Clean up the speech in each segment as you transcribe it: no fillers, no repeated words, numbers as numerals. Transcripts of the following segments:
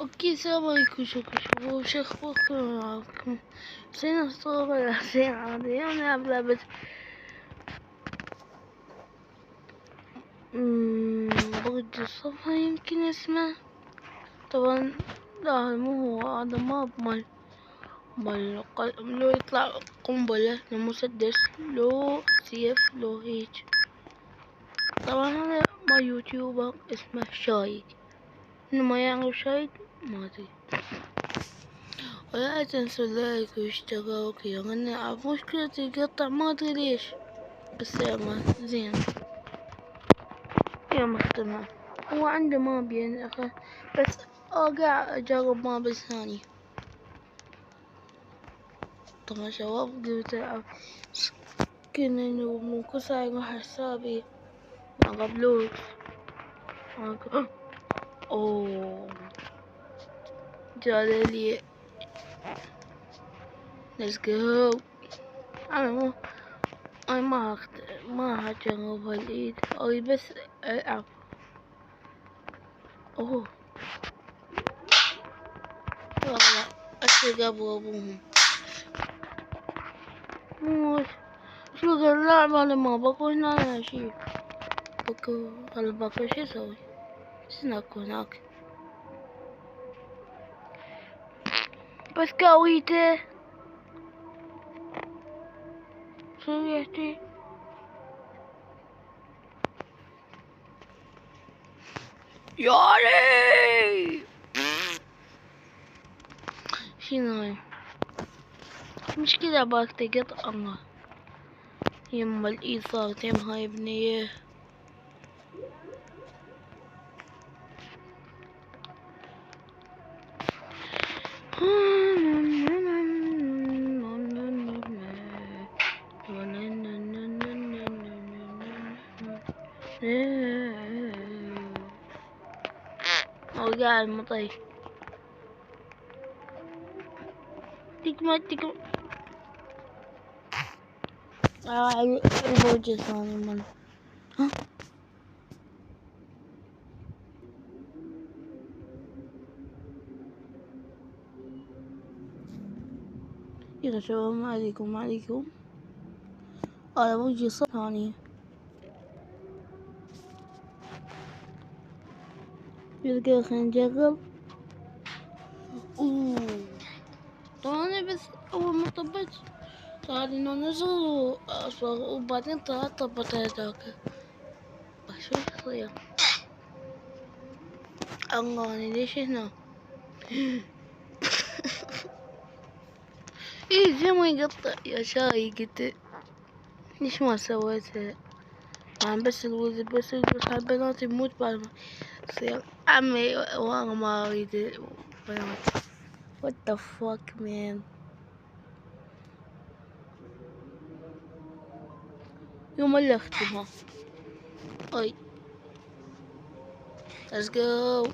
اوكي السلام عليكم. شكرا وش اخباركم معاكم حسين الصورة حسين عادي. انا العب لعبة برج الصفا يمكن اسمه. طبعا لا مو هو هذا ماب لو يطلع قنبلة لو مسدس لو سيف لو هيج. طبعا هذا ما يوتيوبر اسمه شايد. انه ما يعرف شايد ما ادري. ولا تنسوا اللايك واشتراك. يا نلعب مشكلة يقطع ما ادري ليش بس يلا زين. يا مختمع هو عنده ماب يعني بس قاعد اجرب ماب ثاني. طبعا شباب قلت العب كنا من كسر راح حسابي ما قبلوش اوه جالي let's go. أنا ما هجرب هالإيد أريد بس ألعب. أوه والله أشرق أبوهم موش. شو اللعبة أنا ما بقول هنا شي بقول هلا بقول شي أسوي سناك هناك بس كاويته شو يحكي ياري شنو مشكلة باك تقط الله يما الإيد صارت يم هاي بنية. وقع المطي تكمل البوجة ثاني من ها يا شباب ما عليكم أنا بوجي ثاني يلقى خلينا نجرب. طبعا أنا بس أول ما طبيت صار إنه نزل وأصفر وبعدين طبت هذاك شو يصير الله أنا ليش هنا إيه زي ما يقطع يا شاي قلت ليش ما سويتها يعني بس الوزن بس البنات يموت بعد ما يصير عمي وانا ما اريد بنات. what the fuck man. يوم اللي اختمها اي let's go.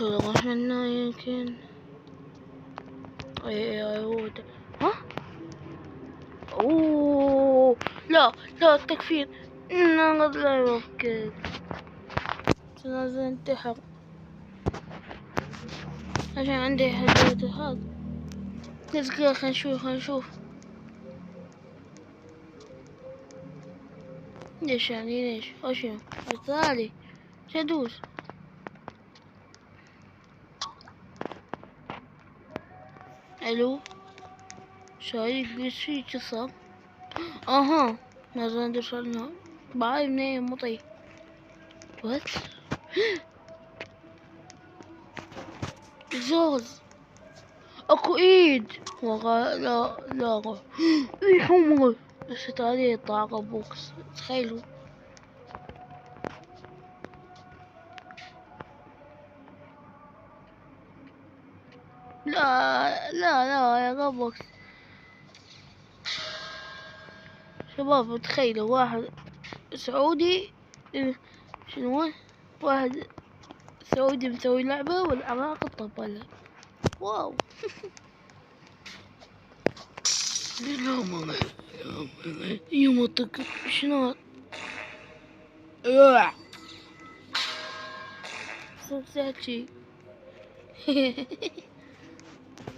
راح لنا يمكن اي هو ها اوه لا تكفين ناخذ لا يوكل لازم انتحر عشان عندي حدود هذا. let's go خلينا نشوف ليش يعني ليش وشنو الثاني شدوس الو شايف ليش في قصة اها لازم ندرسنا باي منين مطي وات زوز اكو ايد لا اي حمر بس تعالي طاقة بوكس تخيلوا لا يا روبوكس شباب تخيلوا واحد سعودي شنو واحد سعودي مسوي لعبة والعراق طبلها واو لا ماما يوم طق شنو صوت زعجي.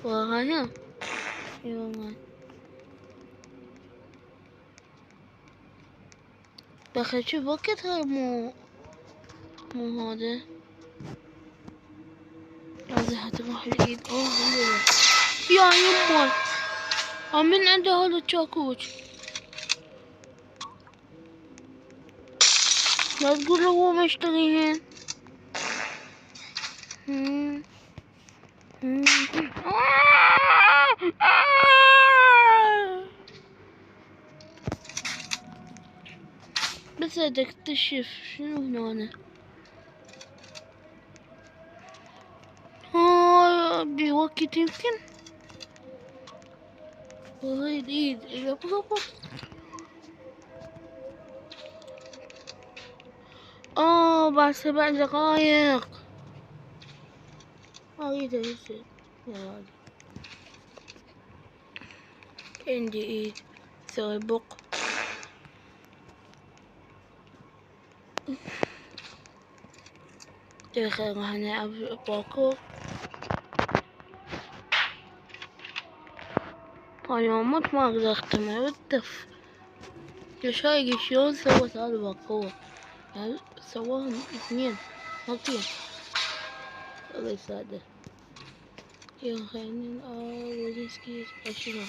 وهاي اي والله. دخل شوف وقتها مو هذا. لازم حتروح الايد. الحمد لله. يا يمه من عنده هذا الشاكوش. لا تقول له هو ما يشتريهن. بس بدك تكتشف شنو هنا. بوقت يمكن. وهاي الايد اللي بضبط. بعد 7 دقايق. اريد يصير. عندي ايد تسوي بق. خير راح نلعب باركور. اليوم ما اقدر اختمها بالدف. شايف شلون سوت هذا الباركور. يعني سواهم 2 مرتين. الله يساعده. يا خلينا وليسكي شنو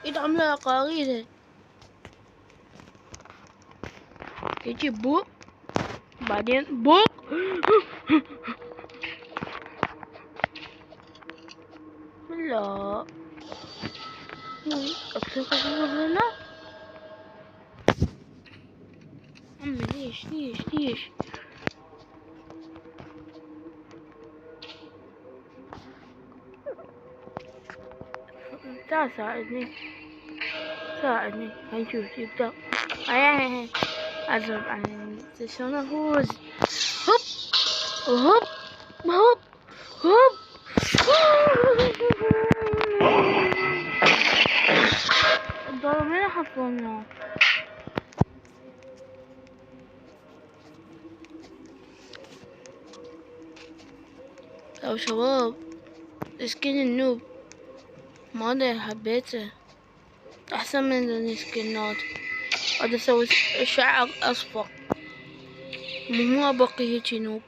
يدعم لها قاريده. يجي بو بعدين بو. لا اكثر لنا. عمي ليش تعال ساعدني هنشوف يبدأ. هاي أزرب عن شلون أفوز. هوب الضرب من حصلنا. يا شباب سكين النوب ما ادري حبيته احسن من السكنات. هذا اسوي شعر اصفر مو بقي هيجي نوب.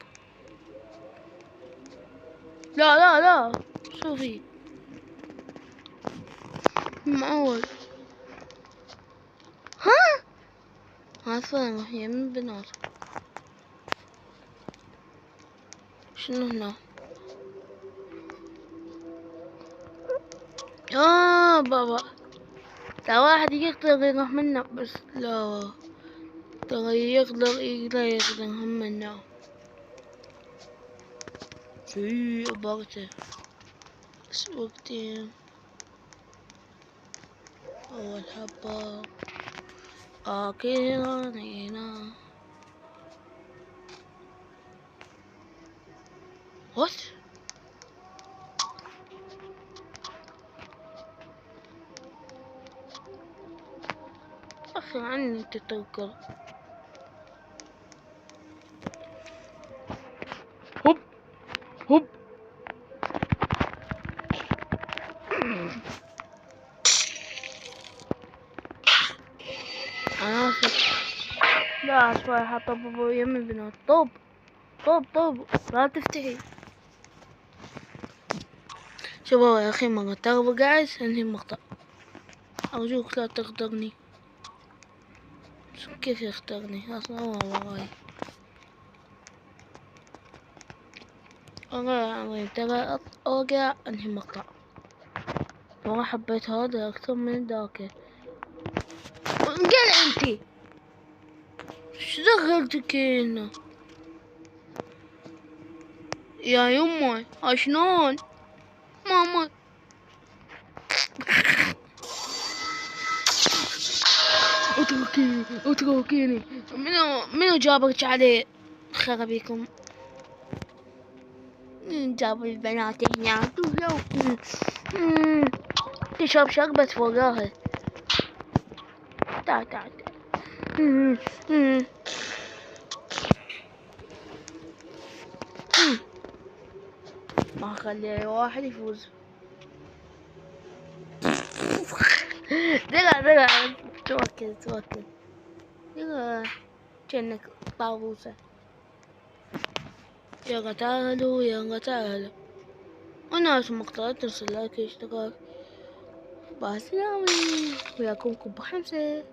لا شوفي معول. عارفة هي من بنات. شنو هنا. بابا ترى واحد يقدر يروح منا بس لا ترى يقدر هم منا. شي أبغته بس وقتين. أول حبة أخيرا هنا. وات أخي عني تتوكل. هوب أنا آسف. لا شوي حاطة بابا يم البنات. طب لا تفتحي. شباب يا أخي مرة ترى قاعد أنهي المقطع. أرجوك لا تغدرني. كيف يختارني أصلا هو وراي. أنا ترى أرجع أنهي المقطع. ما حبيت هذا أكثر من ذاك. قل أنتي شو دخلتك هنا يا يمي. شلون ماما. اتركيني. منو جابك عليه. خربيكم جابوا البنات هنا. تشرب شربت وراها. تعال ما هخلي واحد يفوز. دقيقة توكل دقيقة كأنك طاووسة. يا قتالوا وناس مقطعات ترسل لايك اشتراك. باسلاوي وياكم كوب 5.